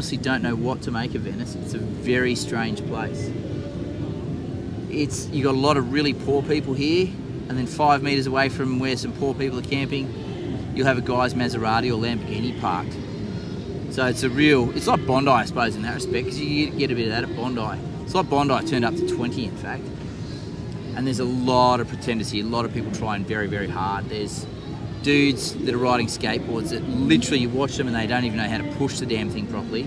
honestly don't know what to make of Venice. It's a very strange place. You got a lot of really poor people here, and then 5 metres away from where some poor people are camping, you'll have a guy's Maserati or Lamborghini parked. So it's like Bondi, I suppose, in that respect, because you get a bit of that at Bondi. It's like Bondi turned up to 20, in fact. And there's a lot of pretenders here, a lot of people trying very, very hard. There's dudes that are riding skateboards that literally you watch them and they don't even know how to push the damn thing properly,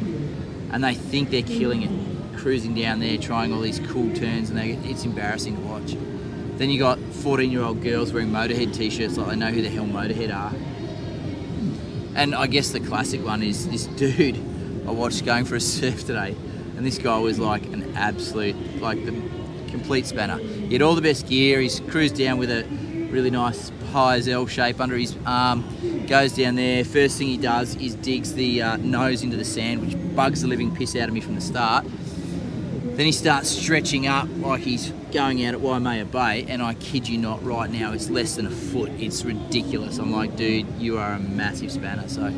and they think they're killing it, cruising down there, trying all these cool turns, and it's embarrassing to watch. Then you got 14-year-old girls wearing Motorhead t-shirts like they know who the hell Motorhead are. And I guess the classic one is this dude I watched going for a surf today, and this guy was like an absolute, like the complete spanner. He had all the best gear. He's cruised down with a really nice high as L shape under his arm, goes down there. First thing he does is digs the nose into the sand, which bugs the living piss out of me from the start. Then he starts stretching up like he's going out at Waimea Bay, and I kid you not, right now it's less than a foot. It's ridiculous. I'm like, dude, you are a massive spanner. So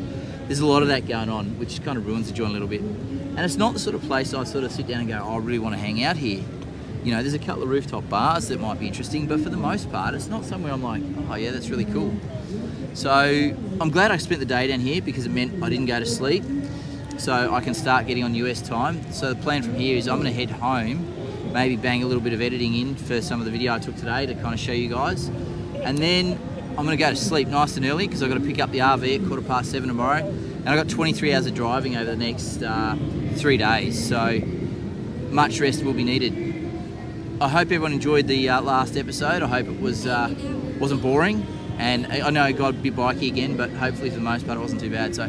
there's a lot of that going on, which kind of ruins the joint a little bit. And it's not the sort of place I sort of sit down and go, oh, I really want to hang out here. You know, there's a couple of rooftop bars that might be interesting, but for the most part, it's not somewhere I'm like, oh yeah, that's really cool. So I'm glad I spent the day down here because it meant I didn't go to sleep, so I can start getting on US time. So the plan from here is I'm gonna head home, maybe bang a little bit of editing in for some of the video I took today to kind of show you guys. And then I'm gonna go to sleep nice and early because I've got to pick up the RV at 7:15 tomorrow. And I've got 23 hours of driving over the next 3 days, so much rest will be needed. I hope everyone enjoyed the last episode. I hope it wasn't boring, and I know I got a bit bikey again, but hopefully for the most part it wasn't too bad. So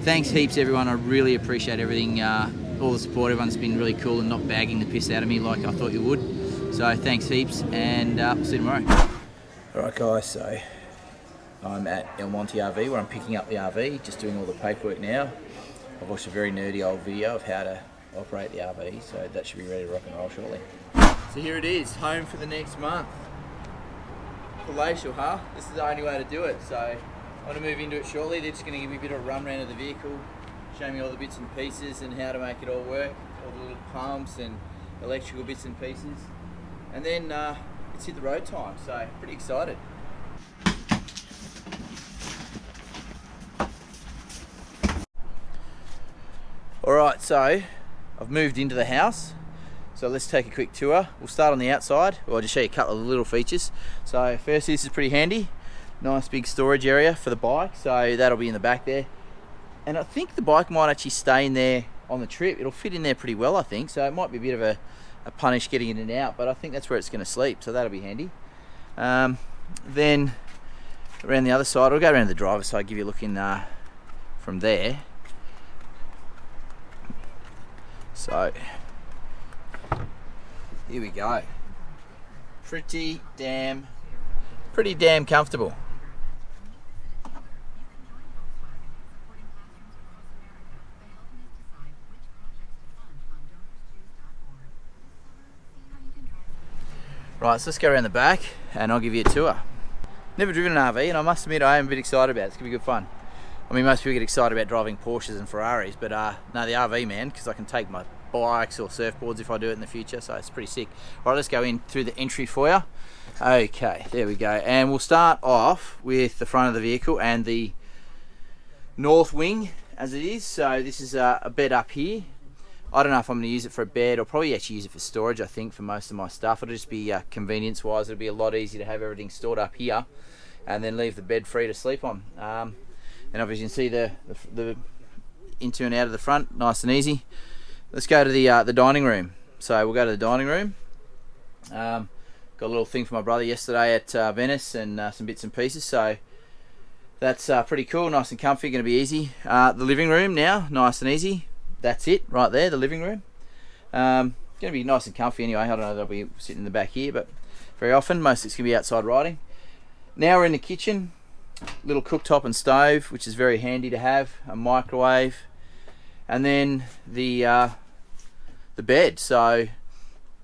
thanks heaps everyone. I really appreciate everything, all the support. Everyone's been really cool and not bagging the piss out of me like I thought you would. So thanks heaps, and we'll see you tomorrow. Alright guys, so I'm at El Monte RV where I'm picking up the RV, just doing all the paperwork now. I've watched a very nerdy old video of how to operate the RV, so that should be ready to rock and roll shortly. So here it is, home for the next month. Palatial, huh? This is the only way to do it. So I want to move into it shortly. They're just going to give me a bit of a run around of the vehicle, show me all the bits and pieces and how to make it all work, all the little pumps and electrical bits and pieces. And then it's hit the road time, so pretty excited. Alright, so I've moved into the house. So let's take a quick tour. We'll start on the outside. I'll just show you a couple of little features. So first, this is pretty handy. Nice big storage area for the bike. So that'll be in the back there. And I think the bike might actually stay in there on the trip. It'll fit in there pretty well, I think. So it might be a bit of a punish getting in and out, but I think that's where it's going to sleep. So that'll be handy. Then around the other side, I'll go around the driver's side, give you a look in from there. So here we go. Pretty damn comfortable. Right, so let's go around the back and I'll give you a tour. Never driven an RV, and I must admit I am a bit excited about it. It's gonna be good fun. I mean, most people get excited about driving Porsches and Ferraris, but no, the RV, man, because I can take my bikes or surfboards if I do it in the future, so it's pretty sick. All right, let's go in through the entry foyer. Okay, there we go. And we'll start off with the front of the vehicle and the north wing as it is. So this is a bed up here. I don't know if I'm going to use it for a bed. I'll probably actually use it for storage, I think, for most of my stuff. It'll just be convenience-wise. It'll be a lot easier to have everything stored up here and then leave the bed free to sleep on. And obviously you can see the into and out of the front, nice and easy. Let's go to the dining room. So we'll go to the dining room. Got a little thing for my brother yesterday at Venice and some bits and pieces. So that's pretty cool, nice and comfy, going to be easy. The living room now, nice and easy. That's it right there, the living room. Going to be nice and comfy anyway. I don't know that I'll be sitting in the back here, but very often, most of it's going to be outside riding. Now we're in the kitchen. Little cooktop and stove, which is very handy to have. A microwave. And then the bed. So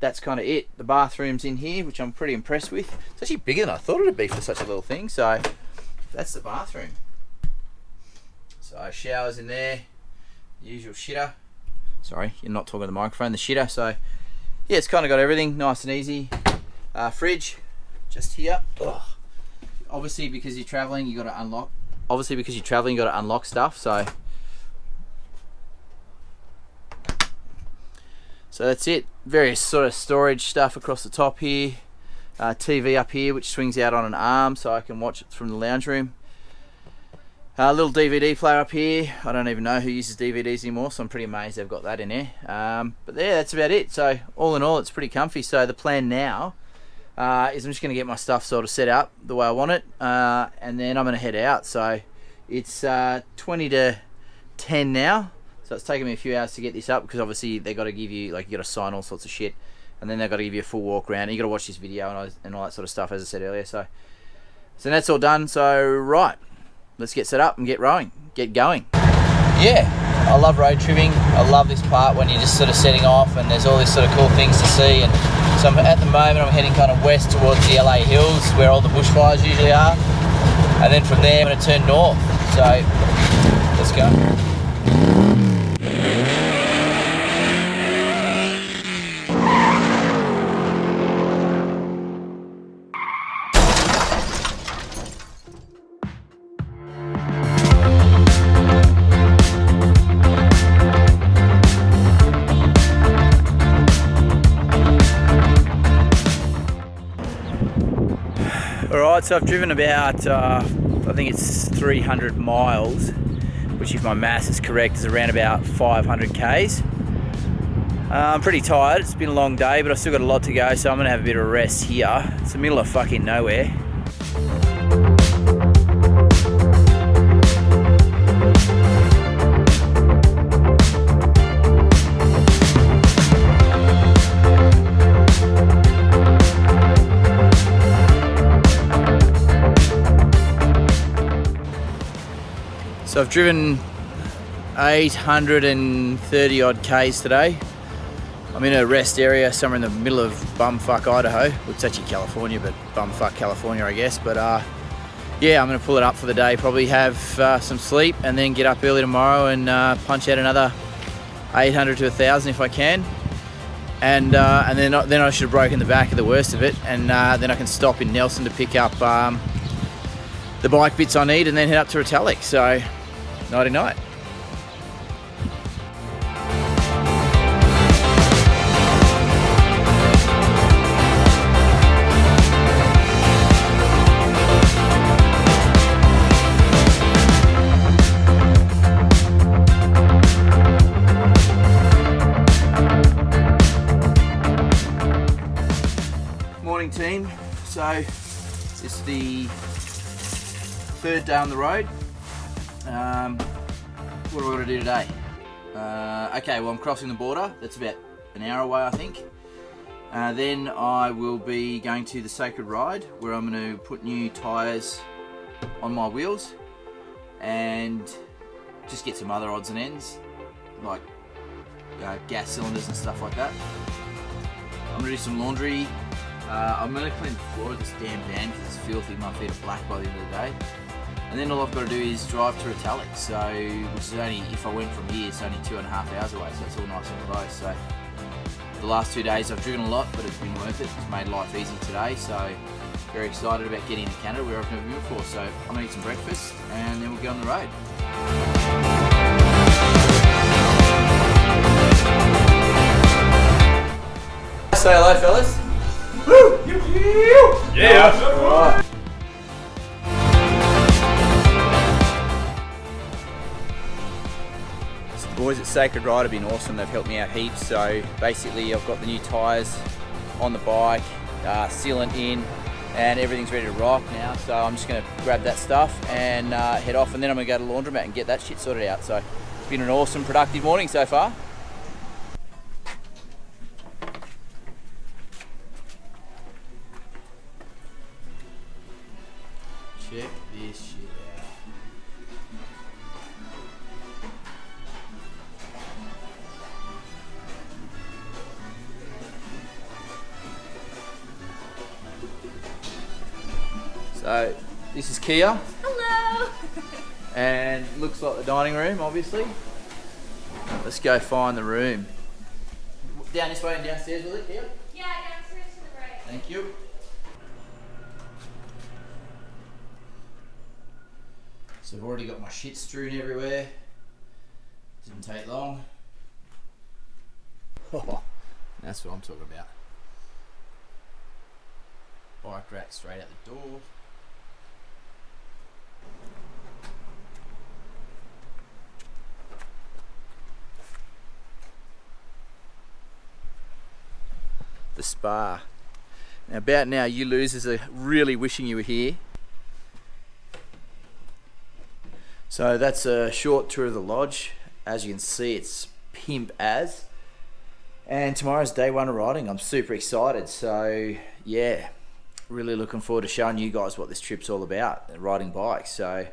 that's kind of it. The bathroom's in here, which I'm pretty impressed with. It's actually bigger than I thought it'd be for such a little thing. So that's the bathroom. So showers in there, the usual shitter. Sorry, you're not talking to the microphone, the shitter. So yeah, it's kind of got everything nice and easy. Fridge, just here. Ugh. Obviously, because you're traveling, you got to unlock. Obviously, because you're traveling, you got to unlock stuff. So that's it. Various sort of storage stuff across the top here. TV up here, which swings out on an arm, so I can watch it from the lounge room. A little DVD player up here. I don't even know who uses DVDs anymore, so I'm pretty amazed they've got that in there. But yeah, that's about it. So all in all, it's pretty comfy. So the plan now is I'm just going to get my stuff sort of set up the way I want it, and then I'm going to head out. So it's 20 to 10 now, so it's taken me a few hours to get this up, because obviously they got to give you, like, you got to sign all sorts of shit, and then they've got to give you a full walk around, and you got to watch this video and all that sort of stuff, as I said earlier. So that's all done. So right, let's get set up and get going. Yeah, I love road tripping. I love this part when you're just sort of setting off and there's all these sort of cool things to see. And so at the moment I'm heading kind of west towards the LA hills, where all the bushfires usually are, and then from there I'm going to turn north. So let's go. Alright, so I've driven about, I think it's 300 miles, which, if my maths is correct, is around about 500 Ks. I'm pretty tired. It's been a long day, but I've still got a lot to go, so I'm going to have a bit of a rest here. It's the middle of fucking nowhere. So I've driven 830 odd Ks today. I'm in a rest area somewhere in the middle of bumfuck Idaho. Well, it's actually California, but bumfuck California, I guess. But yeah, I'm going to pull it up for the day, probably have some sleep, and then get up early tomorrow and punch out another 800 to 1,000 if I can. And then I should have broken the back of the worst of it, and then I can stop in Nelson to pick up the bike bits I need, and then head up to Retallack. So nighty night. Morning team. So it's the third day on the road. What do I got to do today? Okay, well, I'm crossing the border. That's about an hour away, I think. Then I will be going to the Sacred Ride, where I'm going to put new tyres on my wheels and just get some other odds and ends, like gas cylinders and stuff like that. I'm going to do some laundry. I'm going to clean the floor of this damn van because it's filthy. My feet are black by the end of the day. And then all I've got to do is drive to Retallack, so, which is only, if I went from here, it's only 2.5 hours away, so it's all nice and close. So the last 2 days I've driven a lot, but it's been worth it. It's made life easy today, so very excited about getting to Canada, where I've never been before. So I'm going to eat some breakfast and then we'll get on the road. Say hello, fellas. Woo! Yeah. All right. The boys at Sacred Ride have been awesome. They've helped me out heaps. So basically I've got the new tyres on the bike, sealant in, and everything's ready to rock now. So I'm just going to grab that stuff and head off, and then I'm going to go to the laundromat and get that shit sorted out. So it's been an awesome, productive morning so far. Check this shit out. So this is Kia. Hello. And looks like the dining room, obviously. Let's go find the room. Down this way and downstairs, will it? Yeah? Yeah, downstairs to the right. Thank you. So I've already got my shit strewn everywhere. Didn't take long. That's what I'm talking about. Bike rack straight out the door. The spa. Now about now you losers are really wishing you were here. So that's a short tour of the lodge. As you can see, it's pimp as. And tomorrow's day one of riding. I'm super excited. So yeah, really looking forward to showing you guys what this trip's all about, riding bikes. So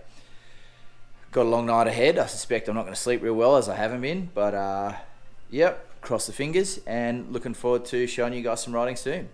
got a long night ahead. I suspect I'm not going to sleep real well as I haven't been, but yep, cross the fingers and looking forward to showing you guys some riding soon.